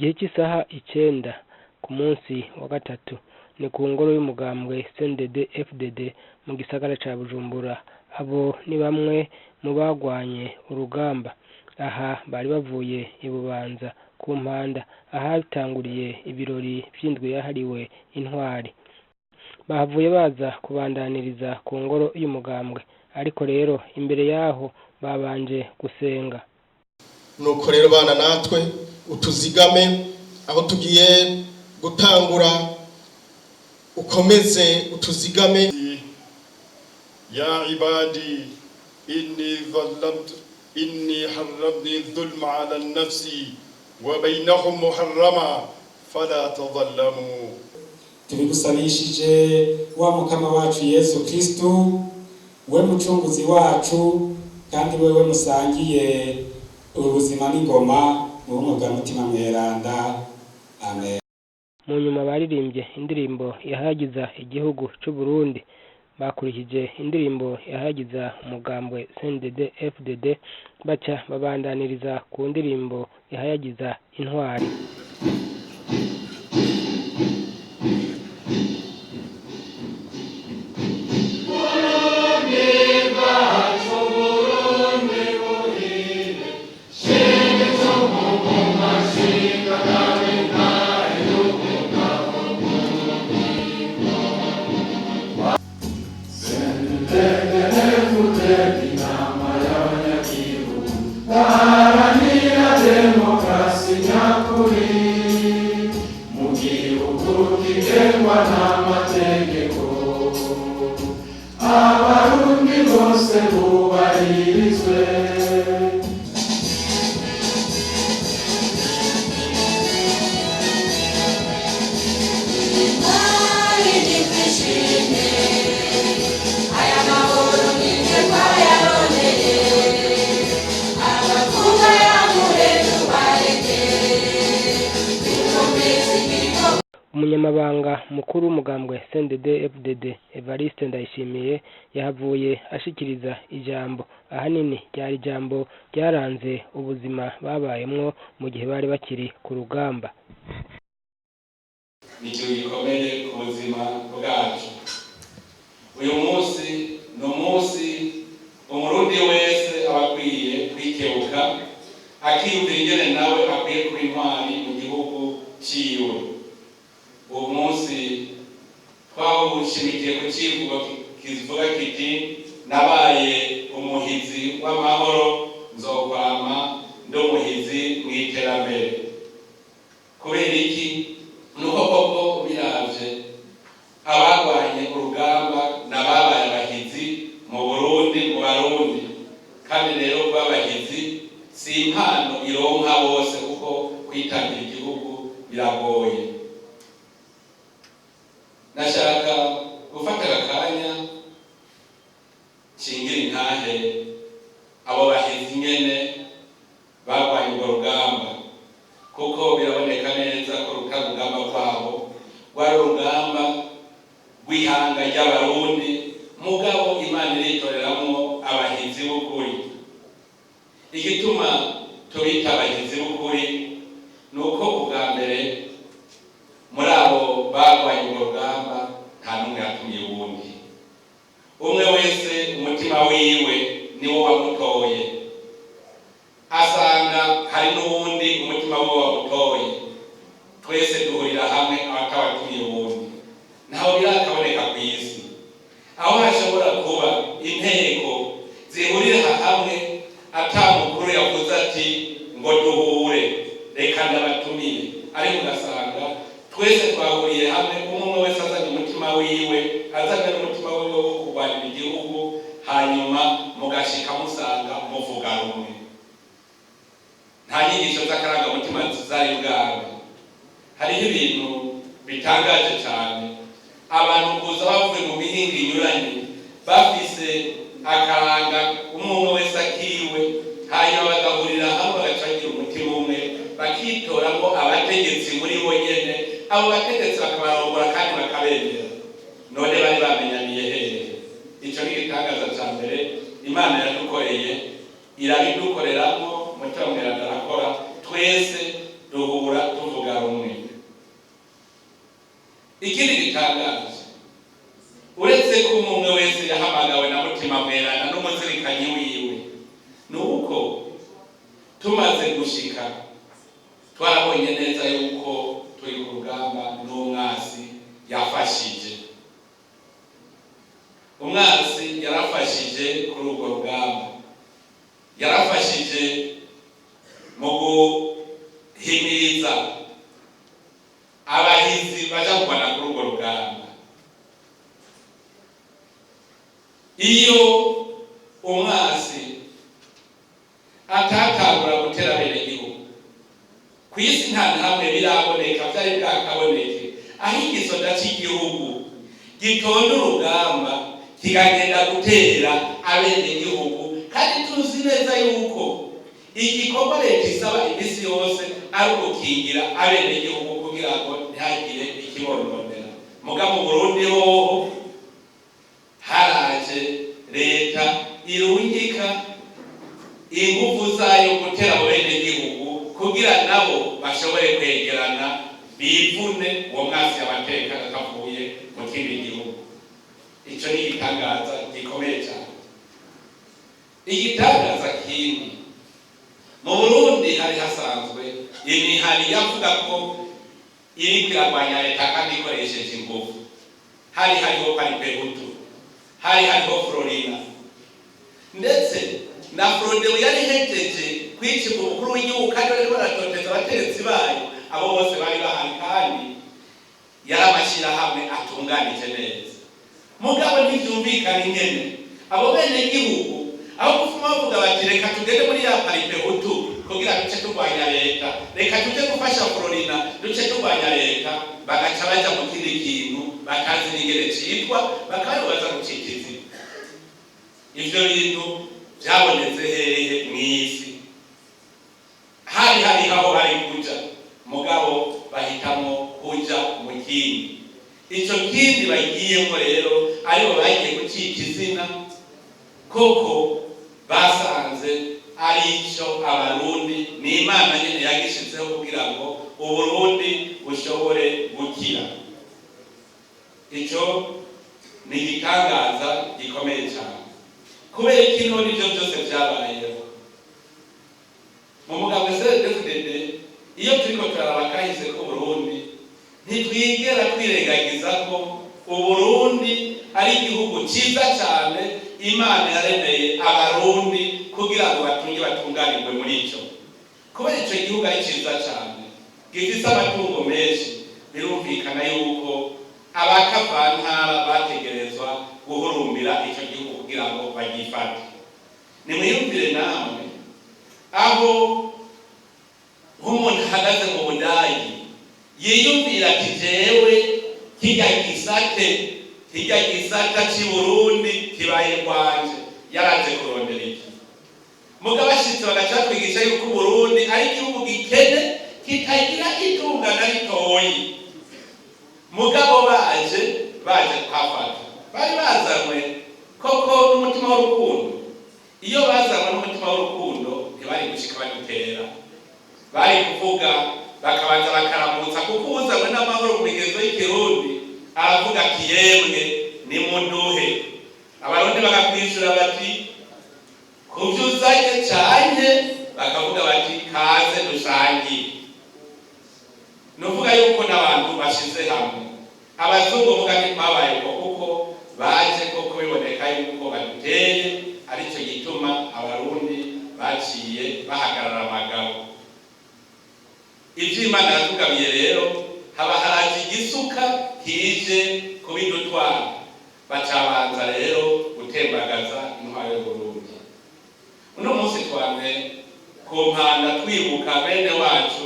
igihe cy'isaha 9 ku munsi wa gatatu ni ku ngoro y'umugambwe CNDD FDD mu gisagara ca Bujumbura. Abo ni bamwe mu bagwanye urugamba. Aha bari bavuye i Bubanza ku Mpanda ahatanguriye ibirori vy'indwi yahariwe intwari. Bahavuye baza kubandaniriza ku ngoro y'umugambwe, ariko rero imbere yaho babanje gusenga. Nuko rero bana natwe utuzigame aho tugiye gutangura, ukomeze utuzigame. Ya ibadi inni harramni dhulma ala nafsi wa bainahum muharrama fala tadhallamu. Tubigusabishije wa mukama wacu Yesu Kristo, we mucunguzi wacu kandi wewe musangiye ubuzima n'ingoma mu bumwe bwa mutima mweranda. Amen. Mu nyuma baririmbye indirimbo yahagiza igihugu cy'u Burundi, bakurikije indirimbo yahagiza umugambwe CNDD FDD, baca babandaniriza ku ndirimbo yahagiza intwari. Abarundi bose bubahirizwe. Umunyamabanga mukuru w'umugambwe CNDD FDD Evariste Ndayishimiye yahavuye ashikiriza ijambo. Ahanini ryari ijambo ryaranze ubuzima babayemwo mu gihe bari bakiri ku rugamba. Nicyo gikomeye ku buzima bwacu. Uyu munsi no munsi umurundi wese abakwiye kwikebuka, akiyumvira ingene nawe akwiye kuba intwari mu gihugu ciwe. Uwo munsi twawushimikiye ku kivugo kivuga kiti nabaye umuhizi w'amahoro, nzokwama ndi umuhizi mw'iterambere. Kubera iki? Nuko koko biravye abagwanye urugamba n'ababaye abahizi mu Burundi, mu Barundi. Kandi rero kuba abahizi si impano ironka bose, kuko kwitangira igihugu biragoye. Nashaka gufata akanya cingira intahe abo bahizi nyene bagwanye urwo rugamba, kuko biraboneka neza ko urugamba rwabo rwari urugamba rw'ihanga ry'Abarundi, mugabo Imana iritoreramwo abahizi b'ukuri. Igituma tubita abahizi b'ukuri nuko ubwa mbere muri abo bagwanye urwo rugamba nta n'umwe yatumye uwundi. Umwe wese umutima wiwe niwo wamutoye, asanga hari n'uwundi umutima wiwe wamutoye. Twese duhurira hamwe abatabatumye uwundi. Ntaho birakaboneka ku isi aho hashobora kuba inteko zihurira hamwe ata mukuru yavuze ati ngo duhure reka ndabatumire, ariko ugasanga twese twahuriye hamwe, umwe wese azanye umutima wiwe, azanye n'umutima wiwe wo kurwanira igihugu, hanyuma mugashika musanga muvuga rumwe. Nta nyigisho z'akarangamutima zari bwawe. Hariho ibintu bitangaje cyane, abantu kuza bavuye mu mihinga inyuranye bafise akaranga, umwe wese akiwe, hanyuma bagahurira hamwe bagacagira umutima umwe, bakitora ngo abategetsi muri bo nyene, abo bategetsi bakabarongora kandi bakabemera. None bari bamenyaniye hehe? Ico ni igitangaza ca mbere Imana yadukoreye, irabidukoreramo, umutima mweranda arakora, twese duhura tuvuga ikindi gitangaje uretse ko umwe wese yahamagawe na mutima mwerana n'umuzirikanyi wiwe nuko tumaze gushika twarabonye neza yuko turi ku rugamba n'umwasi yafashije. Umwasi yarafashije kuri urwo rugamba, yarafashije mu guhimiriza abahizi baja kubana kuri urwo rugamba. Iyo umwasi atatangura gutera bene gihugu ku isi nta hamwe biraboneka byari bwakaboneke aho igisoda cy'igihugu gitonda urugamba kigagenda gutera abene gihugu, kandi tuzi neza yuko igikorwa leta isaba iminsi yose ari ugukingira abene gihugu kugira ngo ntihagire ikibononera. Muga mu Burundi hoho haraje leta irungika ingufu zayo gutera abene gihugu kugira nabo bashobore kwegerana bivune uwo mwasi abateka akavuye mu kindi gihugu. Ico ni igitangaza gikomeye cyane. Igitangaza kindi, mu Burundi hari hasanzwe imihari yavuga ko iri kwirwanya leta kandi ikoresheje ingufu. Hariho Paripehutu, hariho Florina, ndetse na Frodebu yari hejeje kwica umukuru w'igihugu kandi bariko baratoteza abategetsi bayo. Abo bose bari bahari kandi yari amashyirahamwe atunganije neza. Mugabo ntibyumvikana ingene abo bene gihugu aho gufuma bavuga bati reka tugende muri ya Paripehutu kugira duce turwanya leta, reka tuje gufasha Florina duce turwanya leta, bagaca baja mu kindi kintu batazi n'ingene citwa bakabibaza gucika izina. Ivyo bintu byabonetse hehe mw'isi. Hari aho bari kuja, mugabo bahitamo kuja mu kindi. Ico kindi bagiyemo rero aribo bagiye gucika izina, koko basanze ari ico Abarundi ni Imana nyene yagishizeho kugira ngo Uburundi bushobore gukira. Ico ni igitangaza gikomeye cyane. Kubera ikintu n'ivyo byose byabayeho mu mugabo CNDD-FDD, iyo turiko turaraba kahise ko Burundi ntitwigera twirengagiza ko Uburundi ari igihugu cyiza cyane Imana yaremeye Abarundi kugira ngo batunganirwe muri ico. Kubera ico gihugu ari cyiza cyane gifise amatungo menshi, birumvikana yuko abakavantara bategerezwa guhurumbira ico gihugu kugira ngo bagifate. Nimwiyumvire namwe aho nk'umuntu ahagaze mu Budagi yiyumvira ati jewe kirya gisata cy'i Burundi kibaye kwanje, yaraje kurondera iki? Mugabo ashitse bagaca twigisha yuko Burundi ari igihugu gikene kitagira itunga na ritoyi. Mugabo baje kuhafata, bari bazanywe koko n'umutima w'urukundo. Iyo bazanywe n'umutima w'urukundo ntibari gushika badutera, bari kuvuga bakabanza bakaramutsa, kuko uzanywe n'amahoro mu migenzo y'ikirundi aravuga ati yemwe nimunduhe. Abarundi bakakwishura bati kuvyuzanye cyane, bakavuga bati kaze dusangiye. Nuvuga yuko n'abantu bashize hamwe. Abazungu muga ntibabaye kuko baje koko biboneka yuko baduteye, arico gituma Abarundi baciye bahagarara amagabo. Ivyo Imana yatugabiye rero haba haraje igisuka kije kubidutwara, bacabanza rero gutembagaza intwaro y'Uburundi. Uno munsi twamye ku mpanda twibuka bene wacu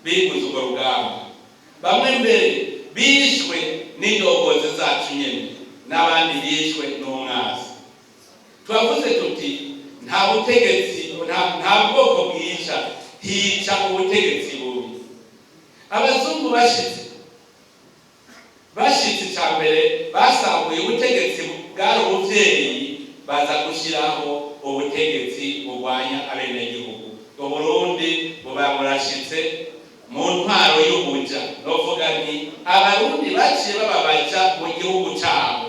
biguze urwo rugamba, bamwe mbere bishwe n'indongozi zacu nyene, n'abandi bishwe n'umwasi. Twavuze tuti nta butegetsi, nta bwoko bwica, hica ubutegetsi bubi. Abazungu bashitse cyambere basambuye ubutegetsi bwari ubuvyeyi, baza gushiraho ubutegetsi bugwanya abenegihugu. Uburundi buba burashitse mu ntwaro y'ubuja, novuga nti abarundi baciye bababaja mu gihugu cyabo